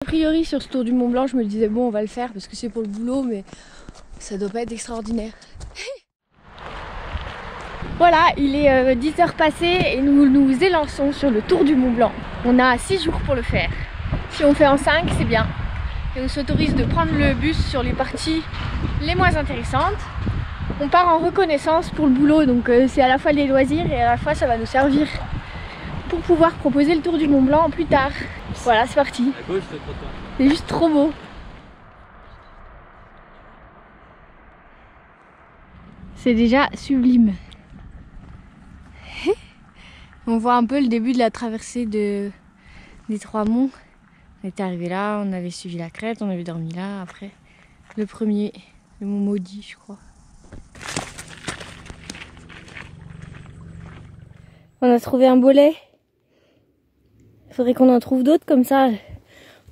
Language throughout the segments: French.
A priori sur ce tour du Mont Blanc, je me disais bon on va le faire parce que c'est pour le boulot, mais ça doit pas être extraordinaire. Voilà, il est 10h passées et nous nous élançons sur le tour du Mont Blanc. On a 6 jours pour le faire. Si on fait en 5, c'est bien. Et on s'autorise de prendre le bus sur les parties les moins intéressantes. On part en reconnaissance pour le boulot, donc c'est à la fois les loisirs et à la fois ça va nous servir pour pouvoir proposer le tour du Mont Blanc plus tard. Voilà, c'est parti. C'est juste trop beau. C'est déjà sublime. On voit un peu le début de la traversée des trois monts. On était arrivé là, on avait suivi la crête, on avait dormi là. Après, le premier, le mont Maudit, je crois. On a trouvé un bolet. Il faudrait qu'on en trouve d'autres comme ça.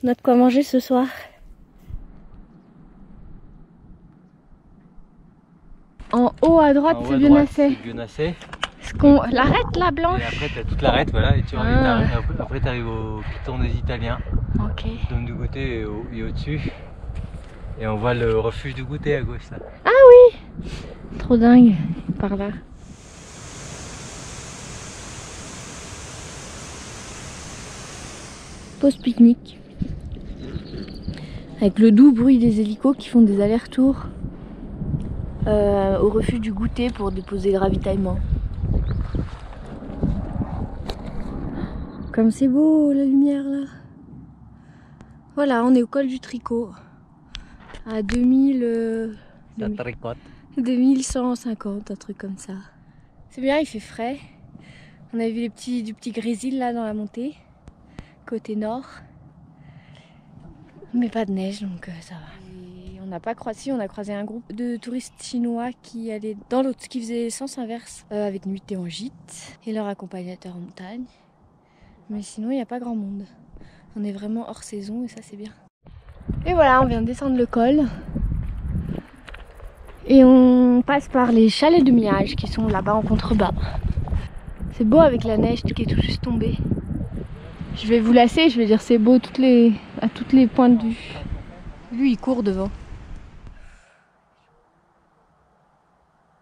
On a de quoi manger ce soir. En haut à droite, c'est Bionnassay. L'arête là, blanche. Et après t'as toute l'arête, voilà, et après t'arrives au piton des Italiens. Ok. Dôme du goûter est au-dessus. Et on voit le refuge du goûter à gauche là. Ah oui. Trop dingue, par là. Pause pique-nique. Avec le doux bruit des hélicos qui font des allers-retours au refuge du goûter pour déposer le ravitaillement. Comme c'est beau la lumière là. Voilà, on est au col du Tricot. À 2150, un truc comme ça. C'est bien, il fait frais. On a vu du petit grésil là dans la montée, côté nord. Mais pas de neige, donc ça va. Et on n'a pas croisé, on a croisé un groupe de touristes chinois qui allaient dans l'autre, qui faisait sens inverse, avec nuitée en gîte et leur accompagnateur en montagne. Mais sinon, il n'y a pas grand monde. On est vraiment hors saison et ça, c'est bien. Et voilà, on vient de descendre le col. Et on passe par les chalets de Miage qui sont là-bas en contrebas. C'est beau avec la neige qui est tout juste tombée. Je vais vous lasser, je vais dire c'est beau à tous les points de vue. Lui, il court devant.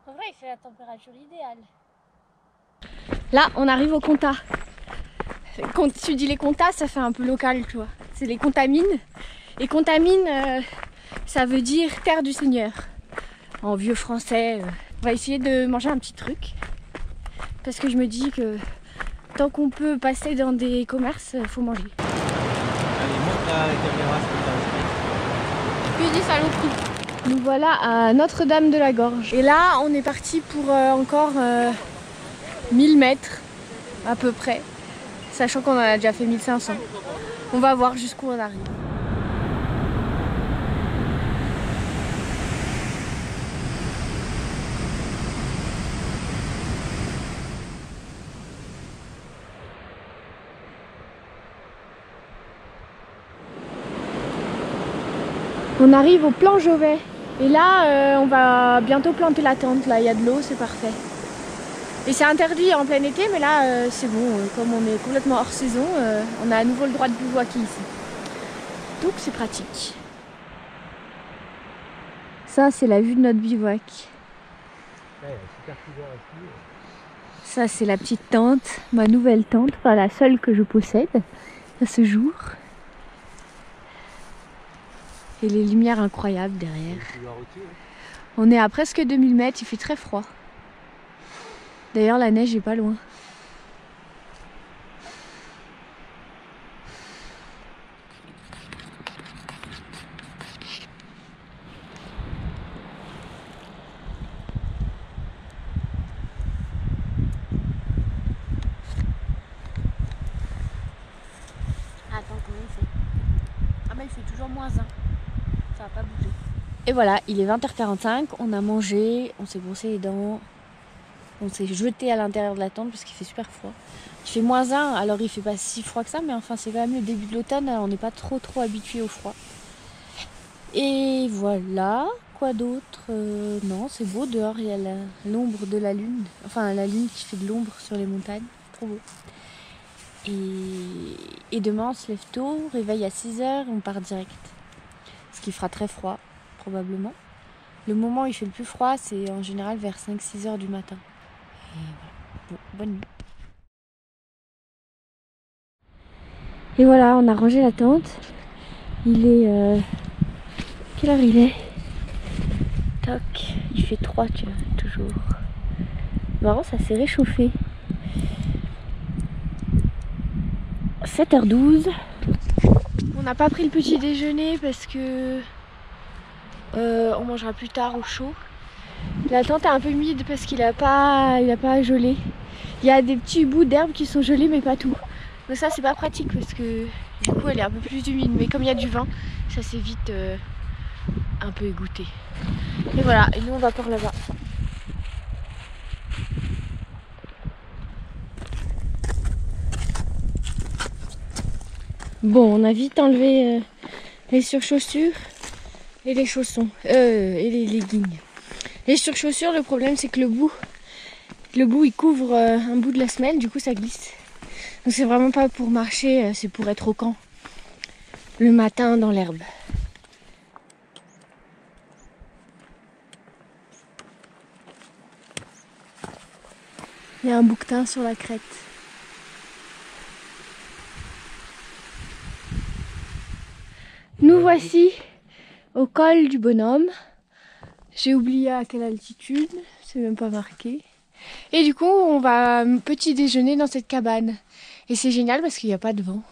En vrai, il fait la température idéale. Là, on arrive au Comtat. Quand tu dis les Comtats, ça fait un peu local, tu vois. C'est les Contamines. Et Contamine, ça veut dire terre du Seigneur. En vieux français. On va essayer de manger un petit truc. Parce que je me dis que tant qu'on peut passer dans des commerces, faut manger. Allez, monte la caméra, Puis dis saloperie. Nous voilà à Notre-Dame de la Gorge. Et là, on est parti pour encore 1000 mètres à peu près. Sachant qu'on en a déjà fait 1500. On va voir jusqu'où on arrive. On arrive au plan Jovet. Et là, on va bientôt planter la tente. Là, il y a de l'eau, c'est parfait. Et c'est interdit en plein été, mais là, c'est bon. Comme on est complètement hors saison, on a à nouveau le droit de bivouaquer ici. Donc, c'est pratique. Ça, c'est la vue de notre bivouac. Ça, c'est la petite tente, ma nouvelle tente, enfin la seule que je possède à ce jour. Et les lumières incroyables derrière. On est à presque 2000 mètres, il fait très froid. D'ailleurs, la neige est pas loin. Attends, combien il fait? Ah mais il fait toujours -1. Ça va pas bouger. Et voilà, il est 20h45, on a mangé, on s'est brossé les dents, on s'est jeté à l'intérieur de la tente parce qu'il fait super froid. Il fait -1, alors il fait pas si froid que ça, mais enfin c'est quand même le début de l'automne, on n'est pas trop habitué au froid. Et voilà, quoi d'autre? Non, c'est beau dehors, il y a l'ombre de la lune, enfin la lune qui fait de l'ombre sur les montagnes, trop beau. Et demain on se lève tôt, réveil à 6h, on part direct. Ce qui fera très froid, probablement. Le moment où il fait le plus froid, c'est en général vers 5-6 heures du matin. Et voilà. Bon, bonne nuit. Et voilà, on a rangé la tente. Il est... Quelle heure il est? Toc, il fait 3, tu vois, toujours. Marrant, ça s'est réchauffé. 7h12. On n'a pas pris le petit déjeuner parce que on mangera plus tard au chaud. La tente est un peu humide parce qu'il a pas gelé. Il y a des petits bouts d'herbe qui sont gelés mais pas tout. Donc ça c'est pas pratique parce que du coup elle est un peu plus humide. Mais comme il y a du vent, ça s'est vite un peu égoutté. Et voilà, et nous on va par là-bas. Bon, on a vite enlevé les surchaussures et les chaussons et les leggings. Les surchaussures, le problème c'est que le bout il couvre un bout de la semelle, du coup ça glisse. Donc c'est vraiment pas pour marcher, c'est pour être au camp le matin dans l'herbe. Il y a un bouquetin sur la crête. Nous voici au col du Bonhomme. J'ai oublié à quelle altitude, c'est même pas marqué. Et du coup, on va petit déjeuner dans cette cabane. Et c'est génial parce qu'il n'y a pas de vent.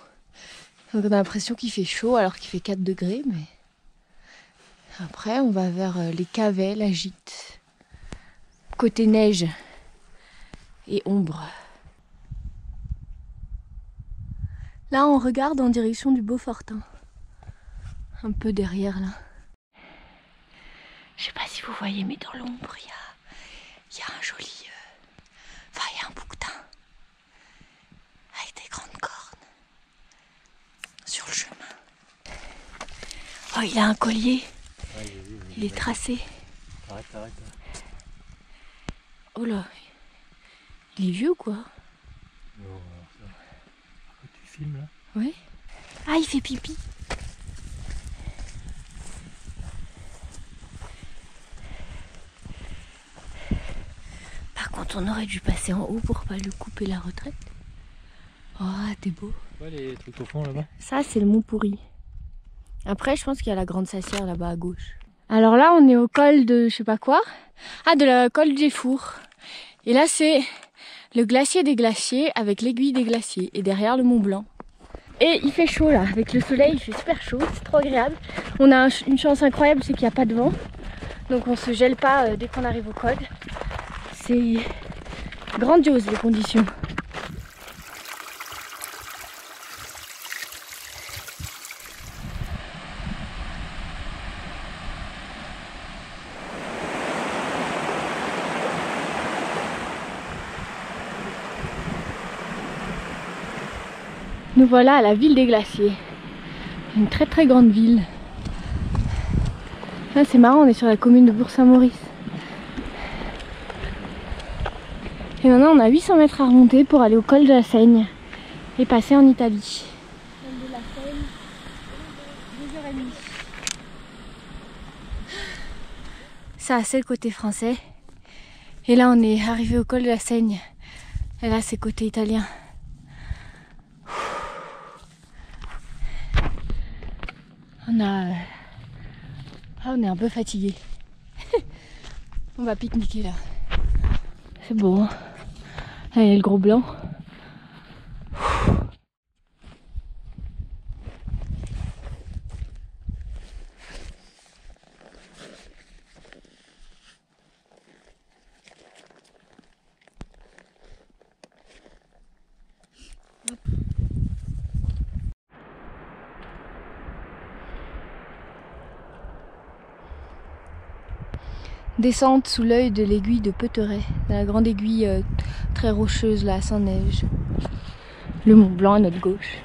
Donc on a l'impression qu'il fait chaud alors qu'il fait 4 degrés. Mais après, on va vers les Cavets, la Gîte. Côté neige et ombre. Là, on regarde en direction du Beaufortin. Un peu derrière là. Je sais pas si vous voyez, mais dans l'ombre, il y a un joli... Enfin, il y a un bouquetin avec des grandes cornes sur le chemin. Oh, il a un collier. Ouais, Il est tracé. Arrête. Oh là, il est vieux ou quoi? Non, alors ça. Tu filmes là? Ouais. Ah, il fait pipi. Par contre, on aurait dû passer en haut pour pas lui couper la retraite. Oh, t'es beau. Ouais, les trucs au fond là-bas. Ça, c'est le Mont Pourri. Après, je pense qu'il y a la Grande Sassière là-bas à gauche. Alors là, on est au col de je sais pas quoi. Ah, de la col des Fours. Et là, c'est le glacier des glaciers avec l'aiguille des glaciers. Et derrière, le Mont Blanc. Et il fait chaud là. Avec le soleil, il fait super chaud. C'est trop agréable. On a une chance incroyable, c'est qu'il n'y a pas de vent. Donc on se gèle pas dès qu'on arrive au col. C'est grandiose les conditions. Nous voilà à la ville des glaciers. Une très très grande ville. Ah, c'est marrant, on est sur la commune de Bourg-Saint-Maurice. Et maintenant on a 800 mètres à remonter pour aller au col de la Seigne et passer en Italie. Col de la Seigne, 2h30. Ça c'est le côté français. Et là on est arrivé au col de la Seigne. Et là c'est côté italien. On est un peu fatigué. On va pique-niquer là. C'est beau, hein. Là il y a le gros blanc. Descente sous l'œil de l'aiguille de Peuteret, la grande aiguille très rocheuse là, sans neige. Le Mont Blanc à notre gauche.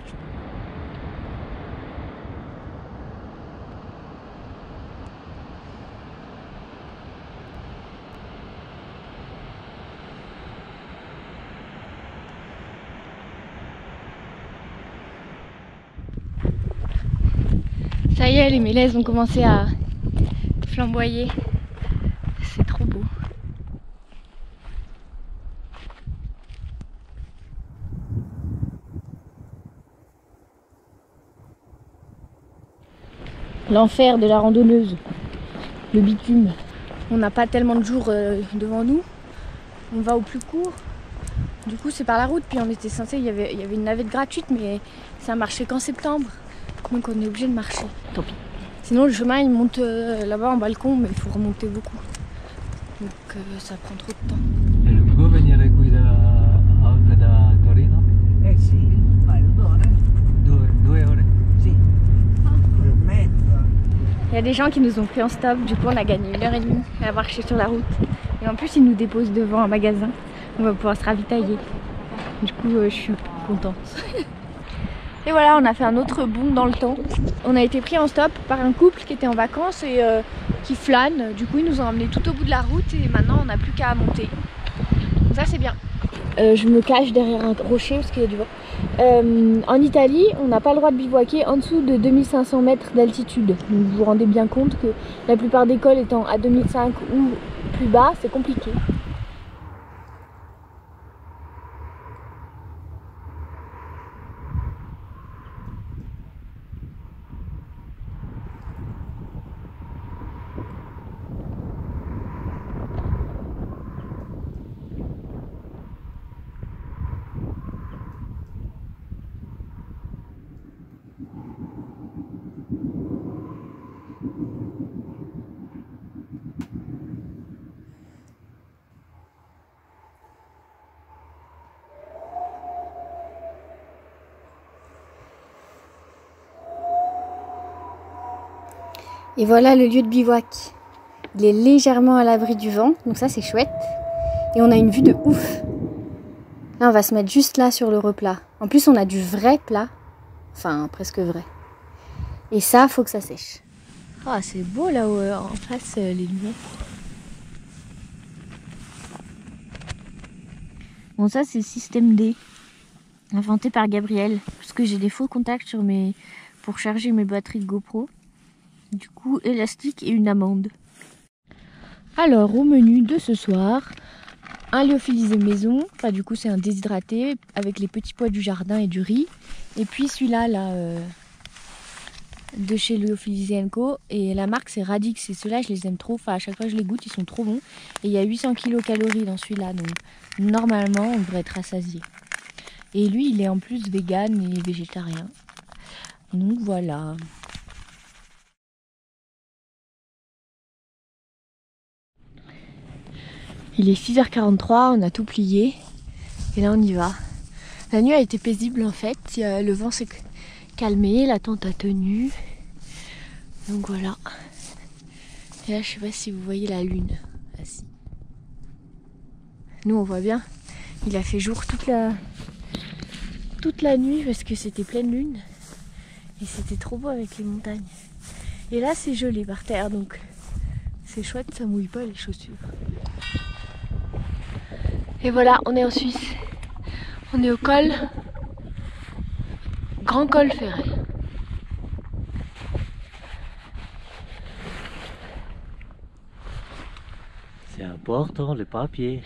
y est, les mélèzes ont commencé à flamboyer. C'est trop beau. L'enfer de la randonneuse, le bitume. On n'a pas tellement de jours devant nous. On va au plus court. Du coup, c'est par la route. Puis on était censé, il y avait une navette gratuite, mais ça marchait qu'en septembre. Donc on est obligé de marcher. Tant pis. Sinon, le chemin il monte là-bas en balcon, mais il faut remonter beaucoup. Donc ça prend trop de temps. E non può venire qui da Torino? Eh sì, un paio d'ore. 2 ore? Sì. 1 ore e mezza. Il y a des gens qui nous ont pris en stop, du coup on a gagné 1h30 à marcher sur la route. Et en plus ils nous déposent devant un magasin, on va pouvoir se ravitailler. Du coup je suis contente. Et voilà, on a fait un autre bond dans le temps. On a été pris en stop par un couple qui était en vacances et qui flâne. Du coup ils nous ont emmenés tout au bout de la route et maintenant on n'a plus qu'à monter. Donc ça c'est bien. Je me cache derrière un rocher parce qu'il y a du vent. En Italie, on n'a pas le droit de bivouaquer en dessous de 2500 mètres d'altitude. Donc vous vous rendez bien compte que la plupart des cols étant à 2005 ou plus bas, c'est compliqué. Et voilà le lieu de bivouac. Il est légèrement à l'abri du vent, donc ça c'est chouette. Et on a une vue de ouf. Là on va se mettre juste là sur le replat. En plus on a du vrai plat, enfin presque vrai. Et ça, faut que ça sèche. Ah c'est beau là en face les lumières. Bon ça c'est système D, inventé par Gabriel. Parce que j'ai des faux contacts pour charger mes batteries de GoPro. Du coup, élastique et une amande. Alors, au menu de ce soir, un lyophilisé maison. Enfin, du coup, c'est un déshydraté avec les petits pois du jardin et du riz. Et puis celui-là, de chez Lyophilisé & Co. Et la marque, c'est Radix. Et ceux-là, je les aime trop. Enfin, à chaque fois, je les goûte, ils sont trop bons. Et il y a 800 kcal dans celui-là. Donc, normalement, on devrait être rassasié. Et lui, il est en plus vegan et végétarien. Donc, voilà. Il est 6h43, on a tout plié et là on y va. La nuit a été paisible en fait, le vent s'est calmé, la tente a tenu. Donc voilà. Et là je sais pas si vous voyez la lune. Ah, si. Nous on voit bien, il a fait jour toute la nuit parce que c'était pleine lune. Et c'était trop beau avec les montagnes. Et là c'est gelé par terre donc c'est chouette, ça mouille pas les chaussures. Et voilà, on est en Suisse. On est au col. Grand col ferré. C'est important, le papier.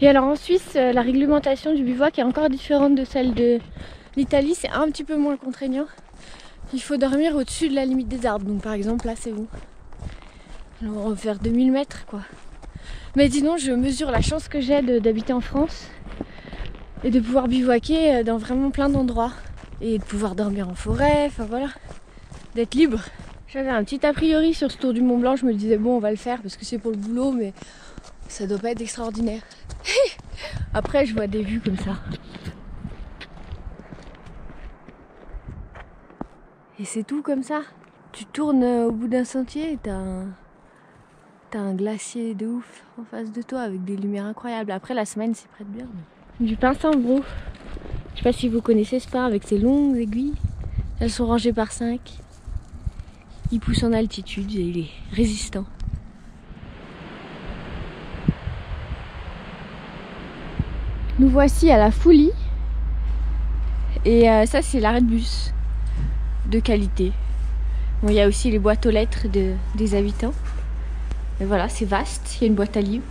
Et alors en Suisse, la réglementation du bivouac est encore différente de celle de l'Italie. C'est un petit peu moins contraignant. Il faut dormir au-dessus de la limite des arbres. Donc par exemple là c'est bon. Alors, on va faire 2000 mètres quoi. Mais dis donc, je mesure la chance que j'ai d'habiter en France et de pouvoir bivouaquer dans vraiment plein d'endroits. Et de pouvoir dormir en forêt, enfin voilà. D'être libre. J'avais un petit a priori sur ce tour du Mont Blanc. Je me disais bon on va le faire parce que c'est pour le boulot mais ça doit pas être extraordinaire. Après je vois des vues comme ça. Et c'est tout comme ça. Tu tournes au bout d'un sentier et t'as un glacier de ouf en face de toi avec des lumières incroyables. Après la semaine s'y prête bien. Mais... Du pain sans gros. Je sais pas si vous connaissez ce pain avec ses longues aiguilles. Elles sont rangées par 5. Il pousse en altitude et il est résistant. Nous voici à la Foulie. Et ça c'est l'arrêt de bus de qualité. Bon, il y a aussi les boîtes aux lettres des habitants. Mais voilà, c'est vaste, il y a une boîte à livres.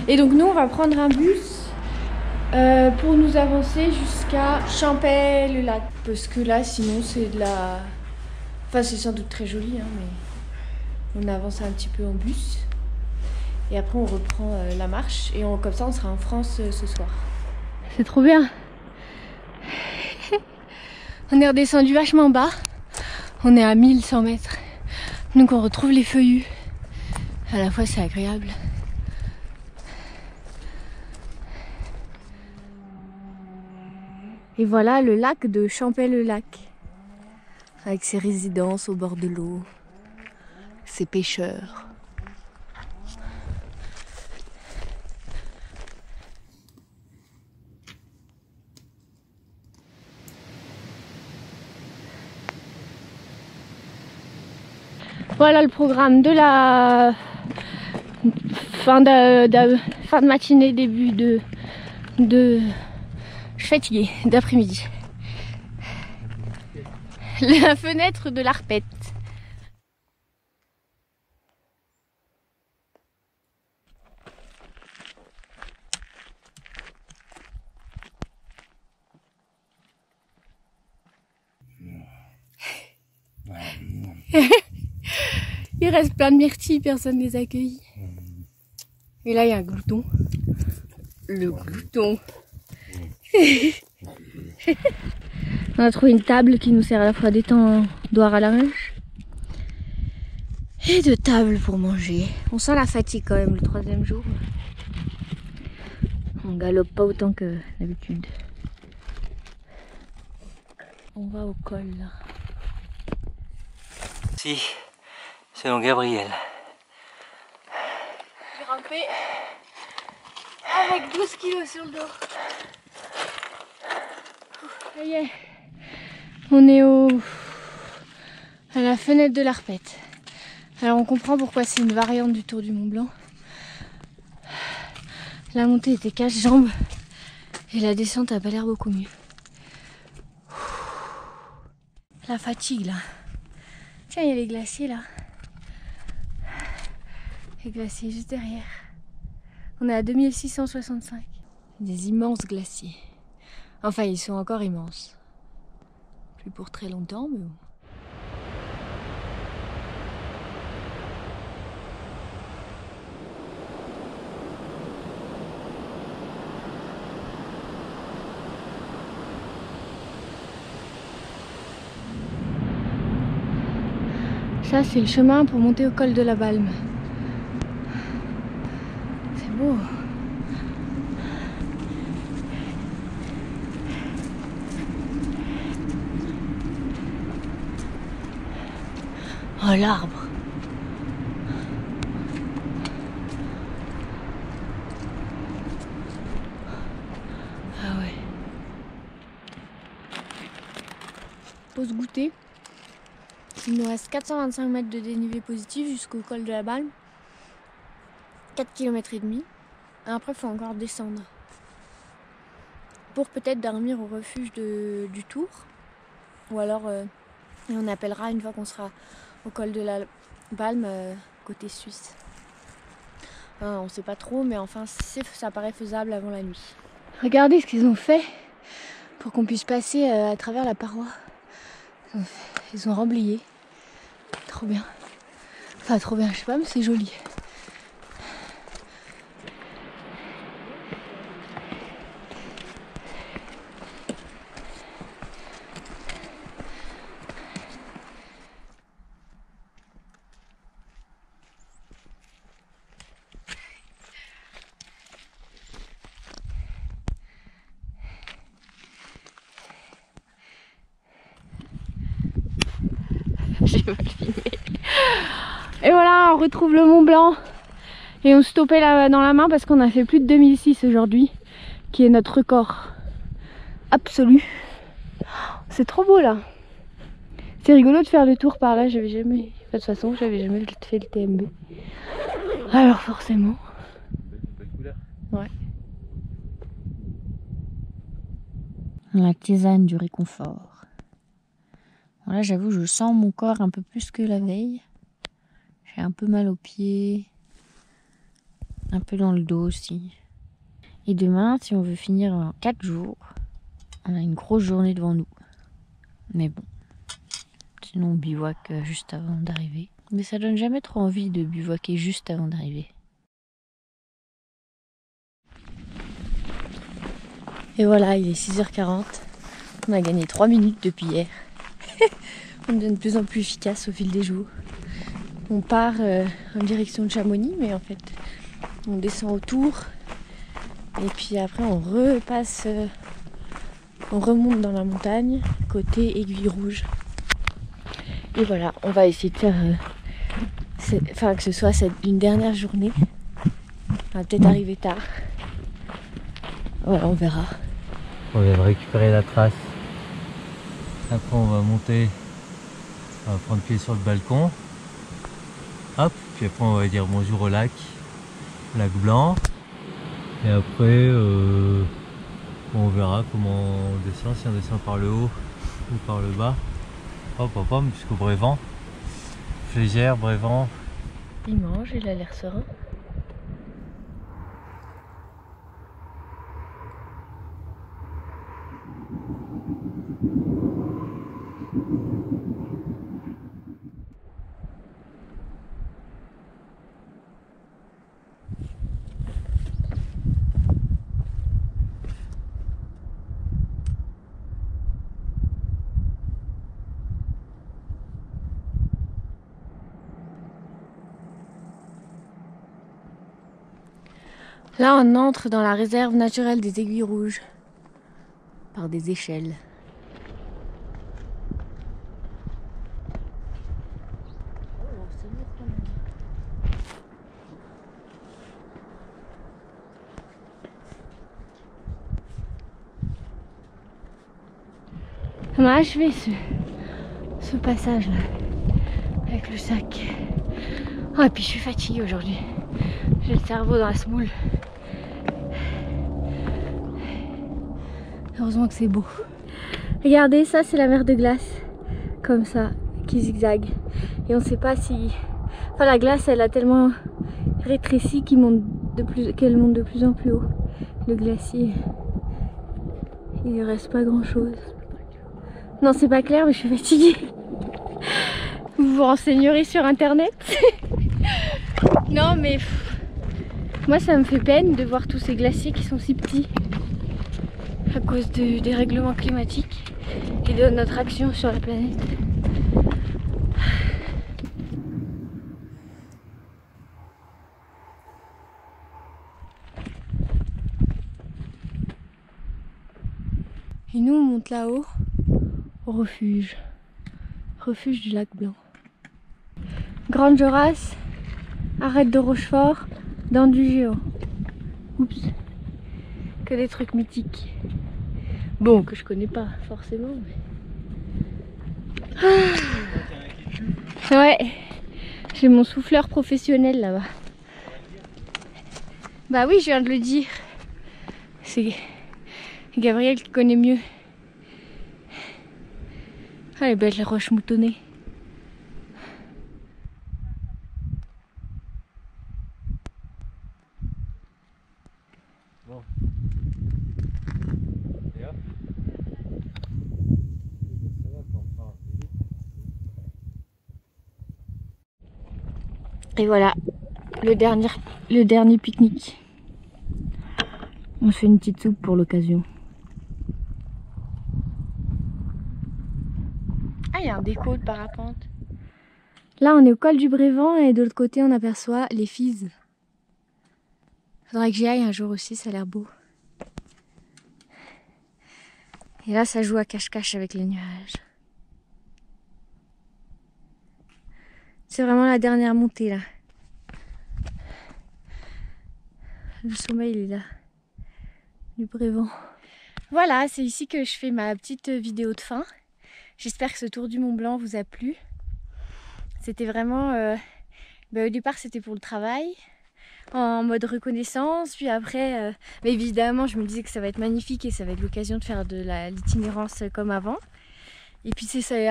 Et donc nous on va prendre un bus pour nous avancer jusqu'à Champey-le-Lac. Parce que là sinon c'est de la... Enfin c'est sans doute très joli hein, mais on avance un petit peu en bus. Et après on reprend la marche et comme ça on sera en France ce soir. C'est trop bien. On est redescendu vachement bas. On est à 1100 mètres. Donc on retrouve les feuillus. À la fois c'est agréable. Et voilà le lac de Champey-le-Lac. Avec ses résidences au bord de l'eau. Ses pêcheurs. Voilà le programme de la fin de matinée, début de... Je suis fatiguée, d'après-midi. La fenêtre de l'Arpette. Il reste plein de myrtilles, personne ne les accueille. Et là, il y a un glouton. Le glouton. On a trouvé une table qui nous sert à la fois d'étendoir à linge et de table pour manger. On sent la fatigue quand même le 3e jour. On galope pas autant que d'habitude. On va au col là. Si, selon Gabriel. Grimper avec 12 kilos sur le dos. Ça y est, on est à la fenêtre de l'Arpette. Alors on comprend pourquoi c'est une variante du Tour du Mont Blanc. La montée était 15 jambes et la descente a pas l'air beaucoup mieux. La fatigue là. Tiens, il y a les glaciers là. Les glaciers juste derrière. On est à 2665. Des immenses glaciers. Enfin, ils sont encore immenses. Plus pour très longtemps, mais bon. Ça, c'est le chemin pour monter au col de la Balme. C'est beau. Oh, l'arbre. Ah ouais. Pause goûter. Il nous reste 425 mètres de dénivelé positif jusqu'au col de la Balme. 4 km et demi. Et après, il faut encore descendre. Pour peut-être dormir au refuge du Tour. Ou alors, on appellera une fois qu'on sera au col de la Balme, côté suisse. On ne sait pas trop, mais enfin, ça paraît faisable avant la nuit. Regardez ce qu'ils ont fait pour qu'on puisse passer à travers la paroi. Ils ont remblayé. Trop bien. Enfin, trop bien, je sais pas, mais c'est joli. J'ai mal filmé. Et voilà, on retrouve le Mont Blanc. Et on stoppait là dans la main parce qu'on a fait plus de 2006 aujourd'hui, qui est notre record absolu. C'est trop beau là. C'est rigolo de faire le tour par là, j'avais jamais... De toute façon, j'avais jamais fait le TMB. Alors forcément... Belle couleur. Ouais. La tisane du réconfort. Bon, là, j'avoue, je sens mon corps un peu plus que la veille. J'ai un peu mal aux pieds. Un peu dans le dos aussi. Et demain, si on veut finir en 4 jours, on a une grosse journée devant nous. Mais bon. Sinon, on bivouaque juste avant d'arriver. Mais ça donne jamais trop envie de bivouaquer juste avant d'arriver. Et voilà, il est 6h40. On a gagné 3 minutes depuis hier. On devient de plus en plus efficace au fil des jours. On part en direction de Chamonix, mais en fait, on descend autour. Et puis après, on repasse, on remonte dans la montagne, côté Aiguille Rouge. Et voilà, on va essayer de faire, que ce soit une dernière journée. On va peut-être arriver tard. Voilà, on verra. On vient de récupérer la trace. Après on va monter, on va prendre pied sur le balcon. Hop, puis après on va dire bonjour au lac blanc. Et après on verra comment on descend, si on descend par le haut ou par le bas. Hop hop hop jusqu'au Brévent. Flégère, Brévent. Il mange, il a l'air serein. Là, on entre dans la réserve naturelle des Aiguilles Rouges par des échelles. On a achevé ce passage là avec le sac. Ah, et puis je suis fatiguée aujourd'hui. J'ai le cerveau dans la semoule. Heureusement que c'est beau. Regardez, ça c'est la mer de glace. Comme ça, qui zigzague. Et on sait pas si... Enfin, la glace, elle a tellement rétréci qu'elle monte de plus en plus haut. Le glacier, il ne reste pas grand chose. Non, c'est pas clair, mais je suis fatiguée. Vous vous renseignerez sur internet. Non, mais moi ça me fait peine de voir tous ces glaciers qui sont si petits à cause du dérèglement climatique et de notre action sur la planète. Et nous on monte là-haut au refuge du lac Blanc. Grande Jorasse, arête de Rochefort, Dent du Géant. Oups, que des trucs mythiques. Bon, que je connais pas forcément, mais... Ah. Ouais, j'ai mon souffleur professionnel là-bas. Bah oui, je viens de le dire. C'est Gabriel qui connaît mieux. Ah, les belles roches moutonnées. Bon. Et hop. Ça va quand on part. Et voilà, le dernier pique-nique. On se fait une petite soupe pour l'occasion. Ah, il y a un déco de parapente. Là, on est au col du Brévent et de l'autre côté, on aperçoit les Fises. Faudrait que j'y aille un jour aussi, ça a l'air beau. Et là, ça joue à cache-cache avec les nuages. C'est vraiment la dernière montée, là. Le sommet, il est là. Du Brévent. Voilà, c'est ici que je fais ma petite vidéo de fin. J'espère que ce tour du Mont Blanc vous a plu. C'était vraiment... au départ c'était pour le travail, en mode reconnaissance, puis après, mais évidemment je me disais que ça va être magnifique et ça va être l'occasion de faire de l'itinérance comme avant. Et puis ça s'est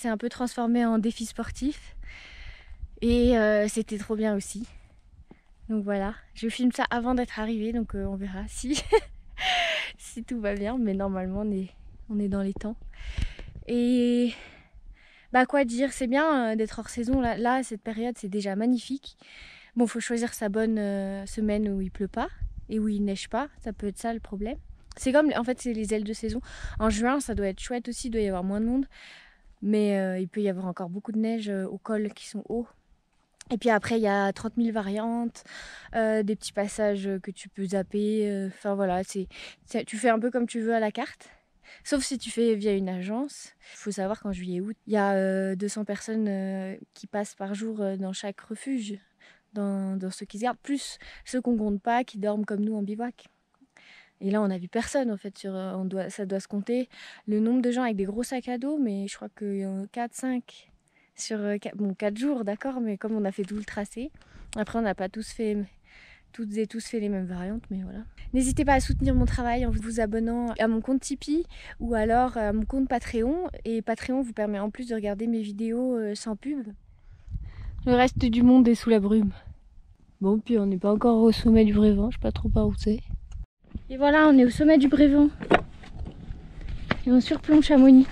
un peu transformé en défi sportif et c'était trop bien aussi. Donc voilà, je filme ça avant d'être arrivée, donc on verra si, si tout va bien, mais normalement on est dans les temps. Et bah quoi dire, c'est bien d'être hors saison, là cette période c'est déjà magnifique. Bon, faut choisir sa bonne semaine où il pleut pas et où il neige pas, ça peut être ça le problème. C'est comme, en fait c'est les ailes de saison. En juin ça doit être chouette aussi, il doit y avoir moins de monde, mais il peut y avoir encore beaucoup de neige aux cols qui sont hauts. Et puis après il y a 30 000 variantes, des petits passages que tu peux zapper, enfin voilà, tu fais un peu comme tu veux à la carte. Sauf si tu fais via une agence. Il faut savoir qu'en juillet-août, il y a 200 personnes qui passent par jour dans chaque refuge, dans ceux qui se gardent, plus ceux qu'on compte pas, qui dorment comme nous en bivouac. Et là, on n'a vu personne en fait. Ça doit se compter le nombre de gens avec des gros sacs à dos, mais je crois qu'il y en a 4-5 sur 4 jours, d'accord, mais comme on a fait tout le tracé, après on n'a pas toutes et tous fait les mêmes variantes, mais voilà. N'hésitez pas à soutenir mon travail en vous abonnant à mon compte Tipeee ou alors à mon compte Patreon. Et Patreon vous permet en plus de regarder mes vidéos sans pub. Le reste du monde est sous la brume. Bon, puis on n'est pas encore au sommet du Brévent, je sais pas trop par où c'est. Et voilà, on est au sommet du Brévent. Et on surplombe Chamonix.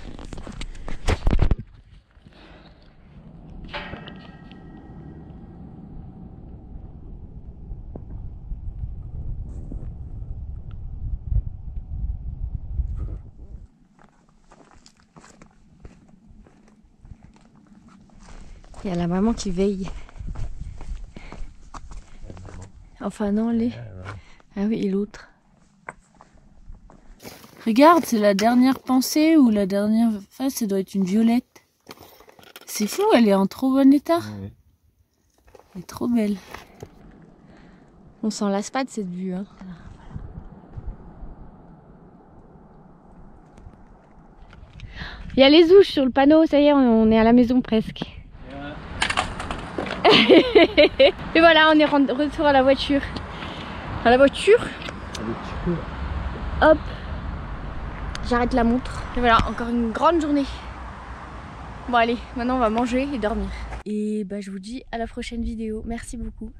Il y a la maman qui veille. Enfin non, les... Ah oui, et l'autre. Regarde, c'est la dernière pensée ou la dernière face, ça doit être une violette. C'est fou, elle est en trop bon état. Oui. Elle est trop belle. On s'en lasse pas de cette vue, hein. Il y a les ouches sur le panneau, ça y est, on est à la maison presque. Et voilà, on est retour à la voiture. À la voiture. Hop. J'arrête la montre. Et voilà, encore une grande journée. Bon allez, maintenant on va manger et dormir. Et bah je vous dis à la prochaine vidéo. Merci beaucoup.